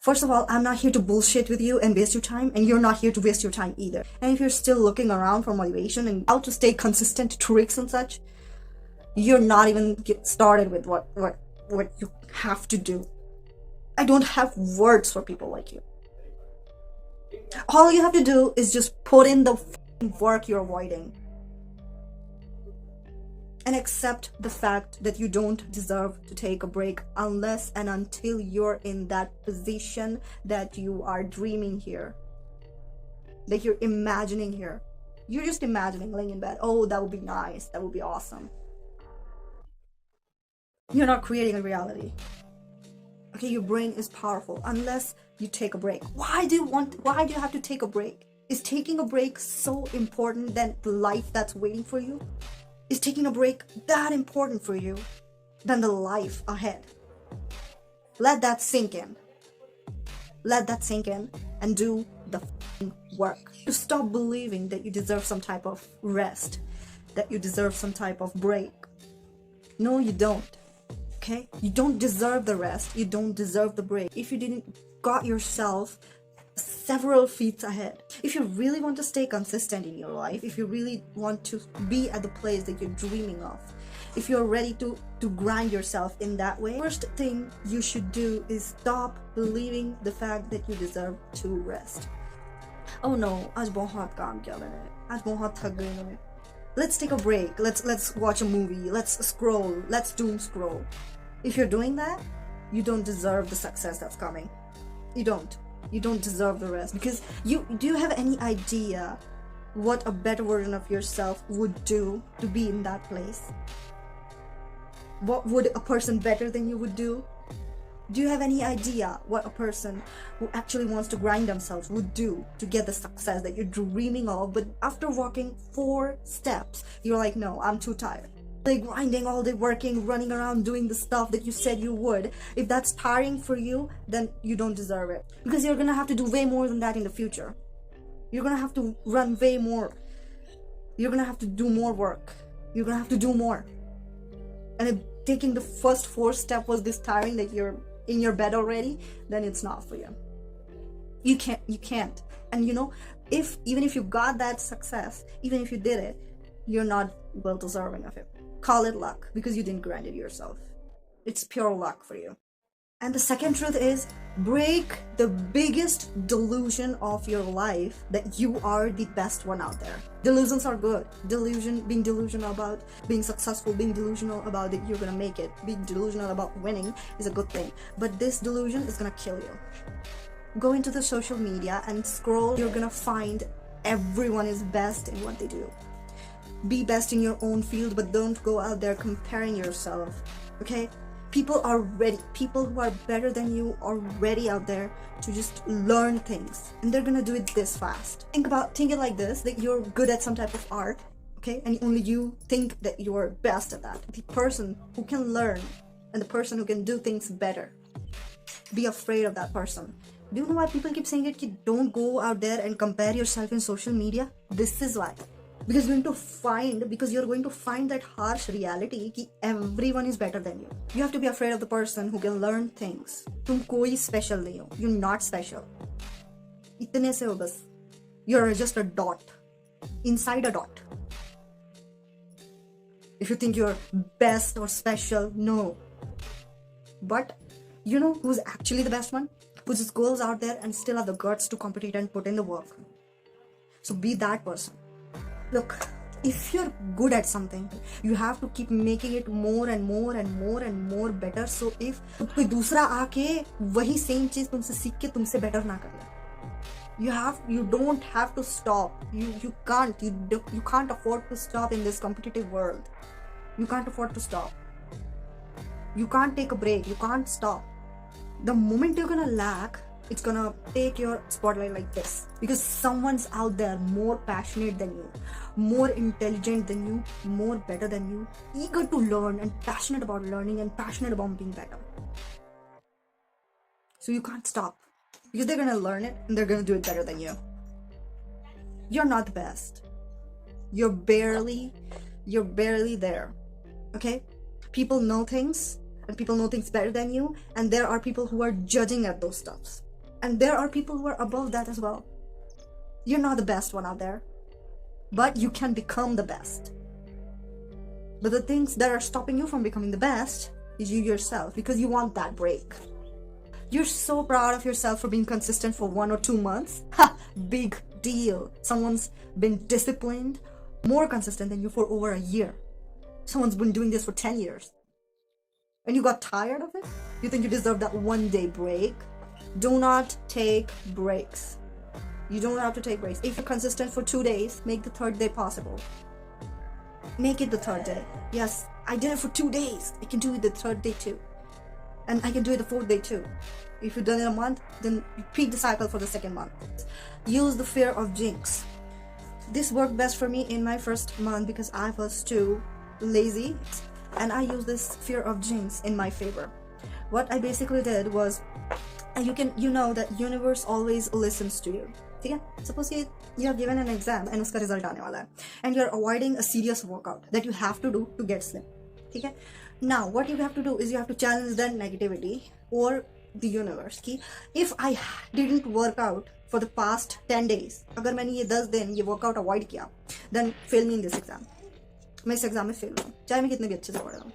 First of all, I'm not here to bullshit with you and waste your time, and you're not here to waste your time either. And if you're still looking around for motivation and how to stay consistent, tricks and such, you're not even get started with what you have to do. I don't have words for people like you. All you have to do is just put in the work you're avoiding. And accept the fact that you don't deserve to take a break unless and until you're in that position that you are dreaming here, that you're imagining here. You're just imagining laying in bed. Oh, that would be nice. That would be awesome. You're not creating a reality. Okay, your brain is powerful unless you take a break. Why do you have to take a break? Is taking a break so important than the life that's waiting for you? Is taking a break that important for you than the life ahead? Let that sink in. Let that sink in and do the work. To stop believing that you deserve some type of rest, that you deserve some type of break. No, you don't. Okay? You don't deserve the rest. You don't deserve the break. If you didn't got yourself several feet ahead. If you really want to stay consistent in your life, if you really want to be at the place that you're dreaming of, if you're ready to grind yourself in that way, first thing you should do is stop believing the fact that you deserve to rest. Oh no, आज बहुत काम किया मैंने, आज बहुत थक गई मैं. Let's take a break. Let's watch a movie. Let's scroll. Let's doom scroll. If you're doing that, you don't deserve the success that's coming. You don't. You don't deserve the rest, because do you have any idea what a better version of yourself would do to be in that place? What would a person better than you would do? Do you have any idea what a person who actually wants to grind themselves would do to get the success that you're dreaming of? But after walking 4 steps, you're like, no, I'm too tired. Like grinding all day, working, running around, doing the stuff that you said you would. If that's tiring for you, then you don't deserve it. Because you're gonna have to do way more than that in the future. You're gonna have to run way more. You're gonna have to do more work. You're gonna have to do more. And if taking the first 4 steps was this tiring that you're in your bed already, then it's not for you. You can't. And even if you got that success, even if you did it, you're not well deserving of it. Call it luck, because you didn't grind it yourself. It's pure luck for you. And the second truth is, break the biggest delusion of your life that you are the best one out there. Delusions are good. Being delusional about being successful, being delusional about that you're gonna make it, being delusional about winning is a good thing. But this delusion is gonna kill you. Go into the social media and scroll. You're gonna find everyone is best in what they do. Be best in your own field, but don't go out there comparing yourself. Okay? People are ready. People who are better than you are ready out there to just learn things, and they're gonna do it this fast. Think it like this, that you're good at some type of art, okay, and only you think that you're best at that. The person who can learn and the person who can do things better, be afraid of that person. Do you know why people keep saying it? Don't go out there and compare yourself in social media. This is why. Because you're going to find that harsh reality that everyone is better than you. You have to be afraid of the person who can learn things. तुम कोई special नहीं हो. You're not special. इतने से हो बस. You're just a dot. Inside a dot. If you think you're best or special, no. But you know who's actually the best one? Who just goes out there and still have the guts to compete and put in the work. So be that person. Look, if you're good at something, you have to keep making it more and more and more and more better. So if कोई दूसरा आके वही same चीज तुमसे सीख के तुमसे better ना कर ले, you don't have to stop. You can't afford to stop in this competitive world. You can't afford to stop. You can't take a break. You can't stop. The moment you're gonna lack, it's gonna take your spotlight like this, because someone's out there more passionate than you, more intelligent than you, more better than you, eager to learn and passionate about learning and passionate about being better. So you can't stop, because they're gonna learn it and they're gonna do it better than you. You're not the best. You're barely there. Okay? People know things, and people know things better than you, and there are people who are judging at those stuffs. And there are people who are above that as well. You're not the best one out there, but you can become the best. But the things that are stopping you from becoming the best is you yourself, because you want that break. You're so proud of yourself for being consistent for 1 or 2 months. Ha! Big deal. Someone's been disciplined, more consistent than you for over a year. Someone's been doing this for 10 years. And you got tired of it? You think you deserve that 1 day break? Do not take breaks. You don't have to take breaks. If you're consistent for 2 days, make the 3rd day possible. Make it the 3rd day. Yes, I did it for 2 days. I can do it the 3rd day too. And I can do it the 4th day too. If you've done it a month, then repeat the cycle for the 2nd month. Use the fear of jinx. This worked best for me in my first month because I was too lazy, and I used this fear of jinx in my favor. What I basically did was, you know that universe always listens to you. ठीक है? Suppose you have given an exam and उसका result आने वाला है, and you are avoiding a serious workout that you have to do to get slim. ठीक है? Now what you have to do is you have to challenge that negativity or the universe कि if I didn't work out for the past 10 days, अगर मैंने ये 10 दिन ये workout avoid किया, then fail me in this exam. मैं इस exam में फेल हुआ, चाहे मैं कितने भी अच्छे से पढ़ रहा हूँ.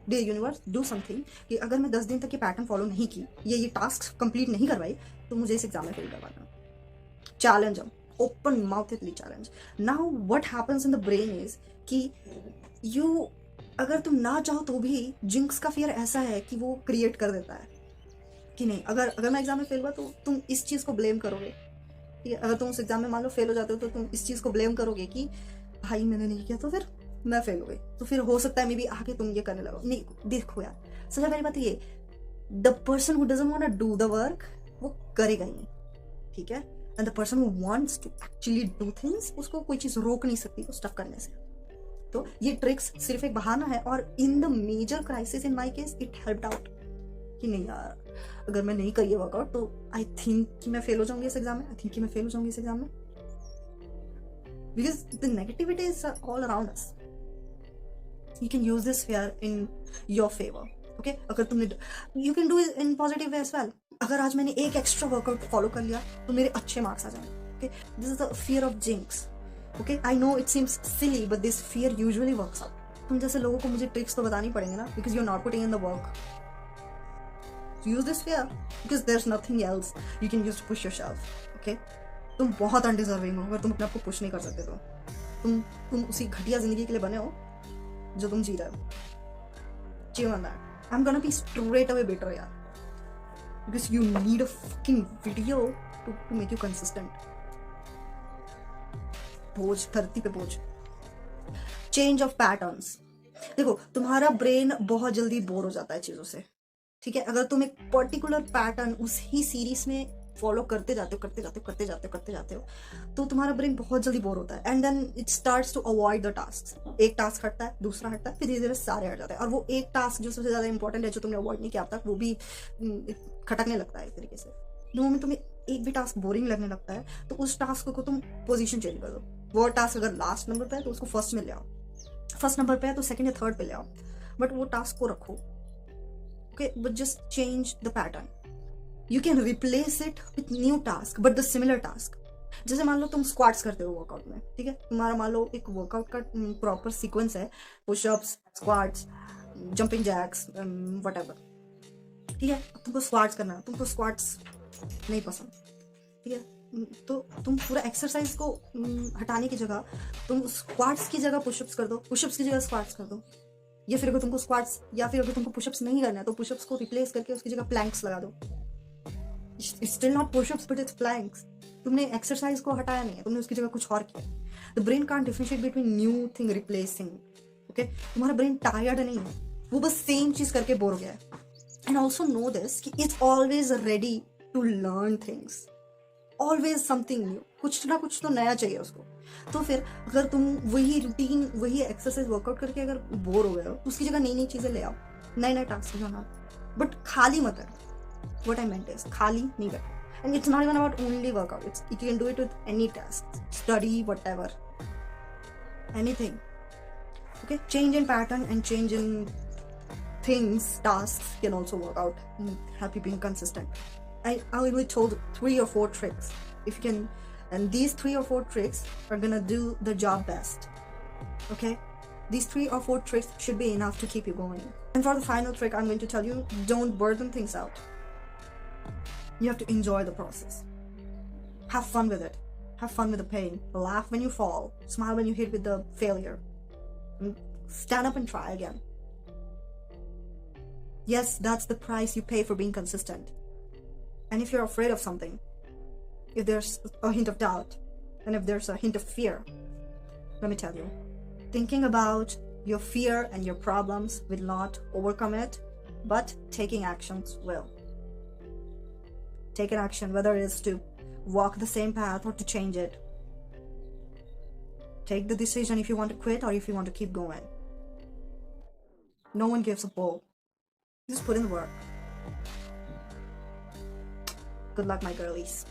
डे यूनिवर्स डू समथिंग कि अगर मैं 10 दिन तक ये पैटर्न फॉलो नहीं की, ये टास्क कंप्लीट नहीं करवाई, तो मुझे इस एग्जाम में फेल करवाना. चैलेंज हम open mouthly challenge. Now what happens in the brain is कि यू, अगर तुम ना चाहो तो भी जिंक्स का फियर ऐसा है कि वो क्रिएट कर देता है कि नहीं, अगर मैं एग्जाम में फेल हुआ तो तुम इस चीज़ को ब्लेम करोगे. अगर तुम उस एग्जाम में मान लो फेल हो जाते हो तो तुम इस चीज़ को ब्लेम करोगे कि भाई मैंने नहीं किया तो फिर मैं फेल हो गई, तो फिर हो सकता है मे बी आके तुम ये करने लगो. नहीं, देखो यार, सबसे पहली बात ये, the person who doesn't want to do the work वो करेगा ही नहीं. ठीक है? And the person who wants to actually do things, उसको कोई चीज रोक नहीं सकती उस स्टफ करने से. तो ये ट्रिक्स सिर्फ एक बहाना है, और in the major crisis in my case it helped out कि नहीं यार, अगर मैं नहीं करी वर्कआउट तो आई थिंक कि मैं फेल हो जाऊंगी इस एग्जाम में, आई थिंक कि मैं फेल हो जाऊंगी इस एग्जाम में, because the negativity is all around us. You can use this fear in your favor. Okay? अगर तुमने, you can do it in positive way as well. अगर आज मैंने एक एक्स्ट्रा वर्कआउट फॉलो कर लिया तो मेरे अच्छे मार्क्स आ जाएंगे. Okay? This is the fear of jinx. Okay? I know it seems silly, but this fear usually works out. तुम जैसे लोगों को मुझे ट्रिक्स तो बतानी पड़ेंगे ना, because you're not putting in the work. Use this fear because there's nothing else you can use to push yourself. Okay? तुम बहुत अनडिजर्विंग हो अगर तुम अपने आप को पुश नहीं कर सकते तो. तुम उसी घटिया जिंदगी के लिए बने हो जो तुम जी रहे हो. Chew on that. I'm gonna be straight away bitter यार, because you need a fucking video to make you consistent. बोझ, धरती पे बोझ. Change of patterns. देखो, तुम्हारा ब्रेन बहुत जल्दी बोर हो जाता है चीजों से. ठीक है? अगर तुम एक पर्टिकुलर पैटर्न उसी सीरीज में फॉलो करते जाते हो तो तुम्हारा ब्रेन बहुत जल्दी बोर होता है, and then it starts to avoid the task. एक टास्क हटता है, दूसरा हटता है, फिर धीरे धीरे सारे हट जाते हैं, और वो एक टास्क जो सबसे ज्यादा इंपॉर्टेंट है, जो तुमने अवॉइड नहीं किया अब तक, वो भी खटकने लगता है एक तरीके से. नो में तुम्हें एक भी टास्क बोरिंग लगने लगता है तो उस टास्क को तुम पोजीशन चेंज कर दो. वो टास्क अगर लास्ट नंबर पे है तो उसको फर्स्ट में ले आओ, फर्स्ट नंबर पे है तो सेकंड या थर्ड पे ले आओ, बट वो टास्क को रखो. Okay, but just change the pattern. You can replace it with new task, but the similar task. जैसे मान लो तुम स्क्वाट्स करते हो वर्कआउट में. ठीक है? तुम्हारा मान लो एक वर्कआउट का प्रॉपर सीक्वेंस है, pushups, squats, jumping jacks, whatever. ठीक है? तुमको स्क्वाट्स करना है, तुमको स्क्वाट्स नहीं पसंद. ठीक है? तो तुम पूरा एक्सरसाइज को हटाने की जगह तुम स्क्वाट्स की जगह पुशअप्स कर दो, पुशअप्स की जगह स्क्वाट्स कर दो. या फिर अगर तुमको स्क्वाट्स या फिर अगर तुमको पुशअप्स नहीं करना है तो पुशअप्स को रिप्लेस करके उसकी जगह प्लैंक्स लगा दो. It's still not push-ups, but it's planks. तुमने एक्सरसाइज को हटाया नहीं है, तुमने उसकी जगह कुछ और किया. The brain can't differentiate between new thing replacing. Okay? तुम्हारा ब्रेन टायर्ड नहीं है, वो बस सेम चीज करके बोर हो गया है. And also know this कि it's always ready to learn things. Always something new. कुछ ना कुछ तो नया चाहिए उसको. तो फिर अगर तुम वही रूटीन, वही एक्सरसाइज, वर्कआउट करके अगर बोर हो गए हो तो उसकी जगह नई नई चीजें ले आओ, नए नए टास्क बनाओ, बट खाली मत रहो. What I meant is खाली नहीं बैठो. And it's not even about only workout. You can do it with any task, study, whatever, anything. Okay, change in pattern and change in things, tasks can also work out. Happy being consistent. I only told 3 or 4 tricks. If you can, and these 3 or 4 tricks are gonna do the job best. Okay? These 3 or 4 tricks should be enough to keep you going. And for the final trick, I'm going to tell you, don't burden things out. You have to enjoy the process. Have fun with it. Have fun with the pain. Laugh when you fall. Smile when you hit with the failure. And stand up and try again. Yes, that's the price you pay for being consistent. And if you're afraid of something, if there's a hint of doubt, and if there's a hint of fear, let me tell you, thinking about your fear and your problems will not overcome it, but taking actions will. Take an action, whether it is to walk the same path or to change it. Take the decision if you want to quit or if you want to keep going. No one gives a bull. Just put in the work. Good luck, my girlies.